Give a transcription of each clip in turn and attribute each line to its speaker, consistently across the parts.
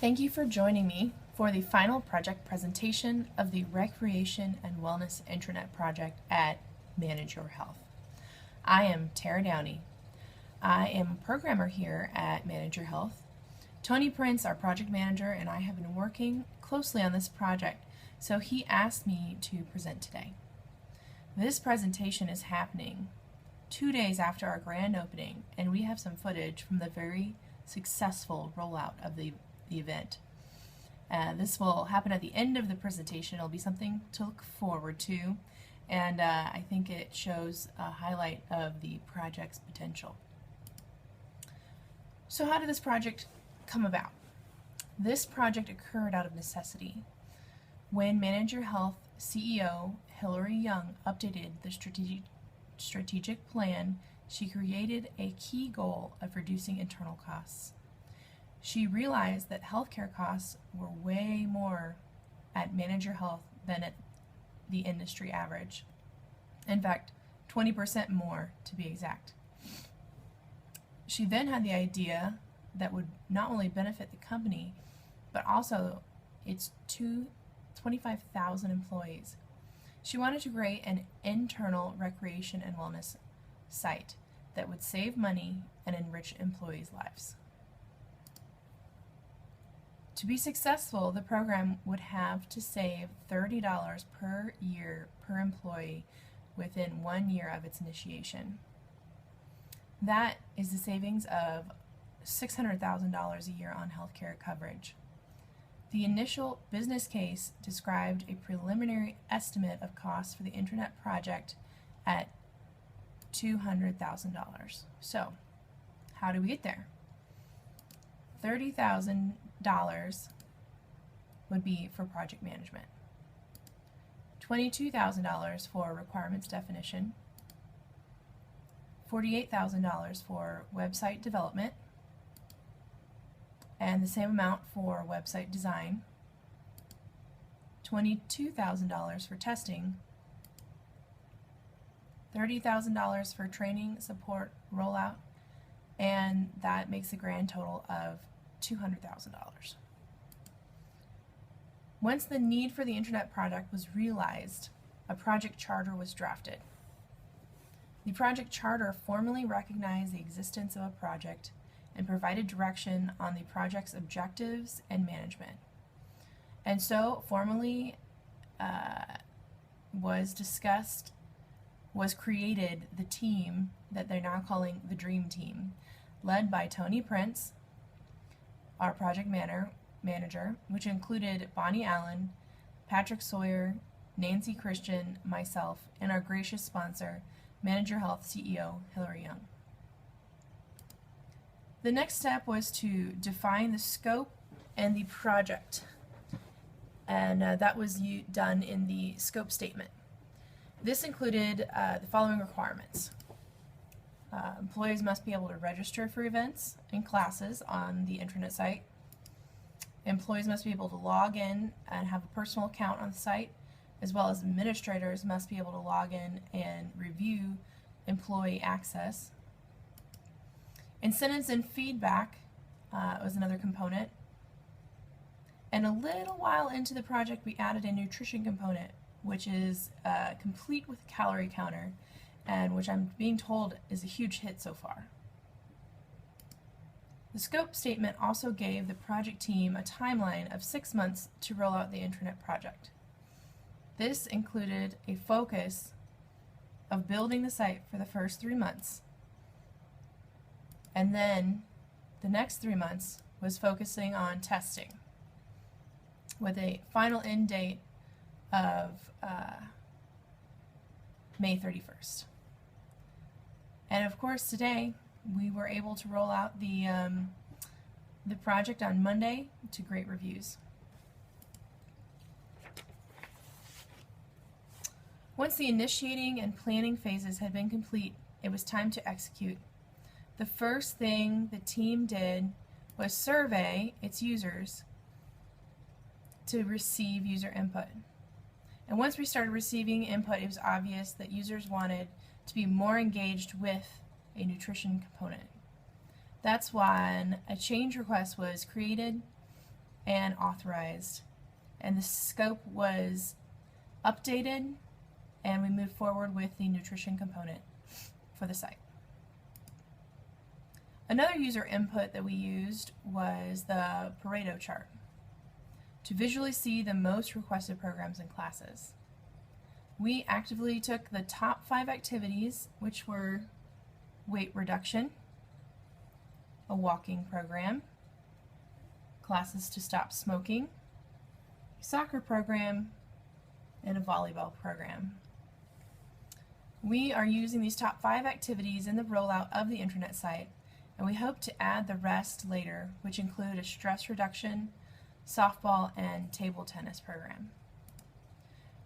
Speaker 1: Thank you for joining me for the final project presentation of the Recreation and Wellness Intranet project at Manage Your Health. I am Tara Downey. I am a programmer here at Manage Your Health. Tony Prince, our project manager, and I have been working closely on this project, so he asked me to present today. This presentation is happening 2 days after our grand opening, and we have some footage from the very successful rollout of the event. This will happen at the end of the presentation. It'll be something to look forward to, and I think it shows a highlight of the project's potential. So how did this project come about? This project occurred out of necessity. When Manage Your Health CEO Hillary Young updated the strategic plan, she created a key goal of reducing internal costs. She realized that healthcare costs were way more at Manage Your Health than at the industry average. In fact, 20% more to be exact. She then had the idea that would not only benefit the company, but also its 25,000 employees. She wanted to create an internal recreation and wellness site that would save money and enrich employees' lives. To be successful, the program would have to save $30 per year per employee within 1 year of its initiation. That is the savings of $600,000 a year on healthcare coverage. The initial business case described a preliminary estimate of costs for the intranet project at $200,000. So, how do we get there? $30,000 would be for project management, $22,000 for requirements definition, $48,000 for website development, and the same amount for website design, $22,000 for testing, $30,000 for training, support, rollout, and that makes a grand total of $200,000. Once the need for the intranet project was realized, a project charter was drafted. The project charter formally recognized the existence of a project and provided direction on the project's objectives and management. And so formally was created the team that they're now calling the Dream Team, led by Tony Prince, our project manager, which included Bonnie Allen, Patrick Sawyer, Nancy Christian, myself, and our gracious sponsor, Manage Your Health CEO Hillary Young. The next step was to define the scope and the project, and that was done in the scope statement. This included the following requirements. Employees must be able to register for events and classes on the intranet site. Employees must be able to log in and have a personal account on the site, as well as administrators must be able to log in and review employee access. Incentives and feedback was another component. And a little while into the project, we added a nutrition component, which is complete with a calorie counter, and which I'm being told is a huge hit so far. The scope statement also gave the project team a timeline of 6 months to roll out the intranet project. This included a focus of building the site for the first 3 months, and then the next 3 months was focusing on testing, with a final end date of May 31st. And of course, today we were able to roll out the project on Monday to great reviews. Once the initiating and planning phases had been complete, it was time to execute. The first thing the team did was survey its users to receive user input. And once we started receiving input, it was obvious that users wanted to be more engaged with a nutrition component. That's when a change request was created and authorized. And the scope was updated, and we moved forward with the nutrition component for the site. Another user input that we used was the Pareto chart to visually see the most requested programs and classes. We actively took the top 5 activities, which were weight reduction, a walking program, classes to stop smoking, a soccer program, and a volleyball program. We are using these top 5 activities in the rollout of the intranet site, and we hope to add the rest later, which include a stress reduction, softball, and table tennis program.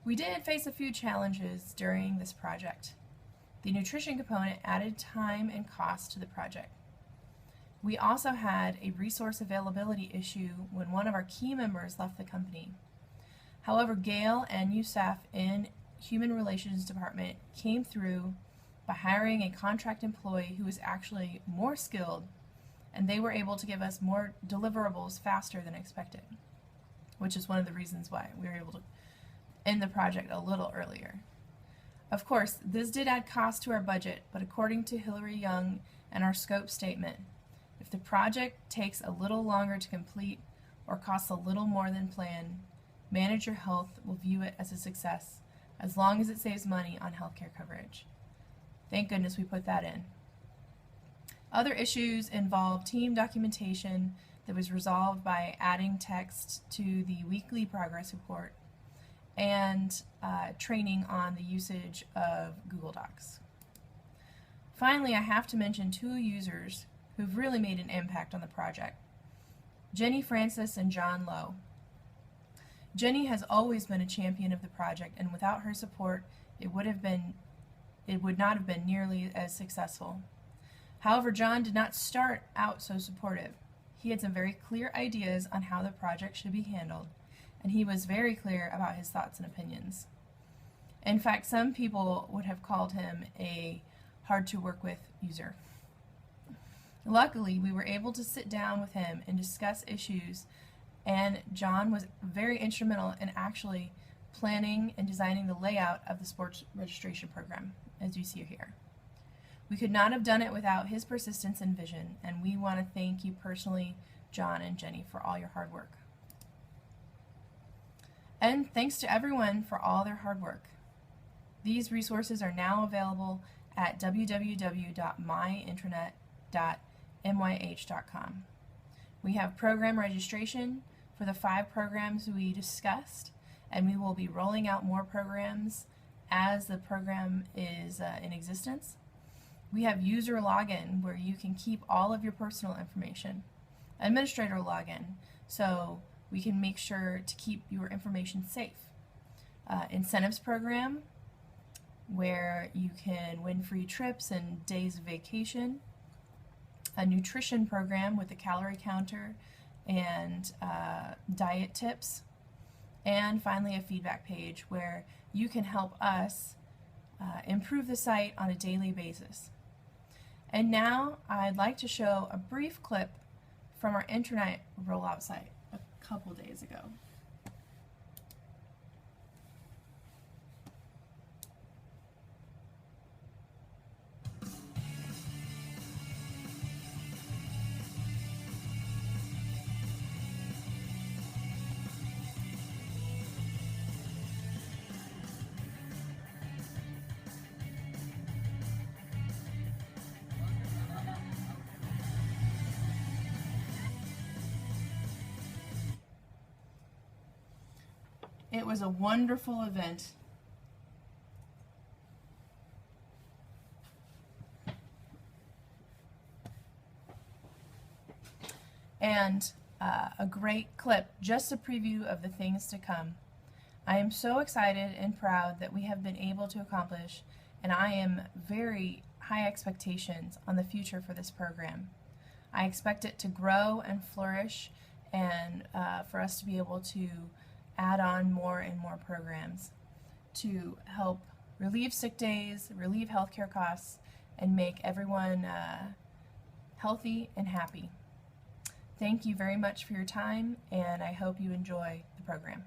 Speaker 1: We did face a few challenges during this project. The nutrition component added time and cost to the project. We also had a resource availability issue when one of our key members left the company. However, Gail and new staff in Human Relations Department came through by hiring a contract employee who was actually more skilled, and they were able to give us more deliverables faster than expected, which is one of the reasons why we were able to end the project a little earlier. Of course, this did add cost to our budget, but according to Hillary Young and our scope statement, if the project takes a little longer to complete or costs a little more than planned, Manager Health will view it as a success as long as it saves money on healthcare coverage. Thank goodness we put that in. Other issues involve team documentation that was resolved by adding text to the weekly progress report and training on the usage of Google Docs. Finally, I have to mention 2 users who've really made an impact on the project: Jenny Francis and John Lowe. Jenny has always been a champion of the project, and without her support, it would not have been nearly as successful. However, John did not start out so supportive. He had some very clear ideas on how the project should be handled, and he was very clear about his thoughts and opinions. In fact, some people would have called him a hard-to-work-with user. Luckily, we were able to sit down with him and discuss issues, and John was very instrumental in actually planning and designing the layout of the sports registration program, as you see here. We could not have done it without his persistence and vision, and we want to thank you personally, John and Jenny, for all your hard work. And thanks to everyone for all their hard work. These resources are now available at www.myintranet.mych.com. We have program registration for the 5 programs we discussed, and we will be rolling out more programs as the program is in existence. We have user login, where you can keep all of your personal information. Administrator login, so we can make sure to keep your information safe. Incentives program, where you can win free trips and days of vacation. A nutrition program with a calorie counter and diet tips. And finally, a feedback page where you can help us improve the site on a daily basis. And now I'd like to show a brief clip from our intranet rollout site a couple days ago. It was a wonderful event. And a great clip, just a preview of the things to come. I am so excited and proud that we have been able to accomplish, and I am very high expectations on the future for this program. I expect it to grow and flourish, and for us to be able to add on more and more programs to help relieve sick days, relieve healthcare costs, and make everyone healthy and happy. Thank you very much for your time, and I hope you enjoy the program.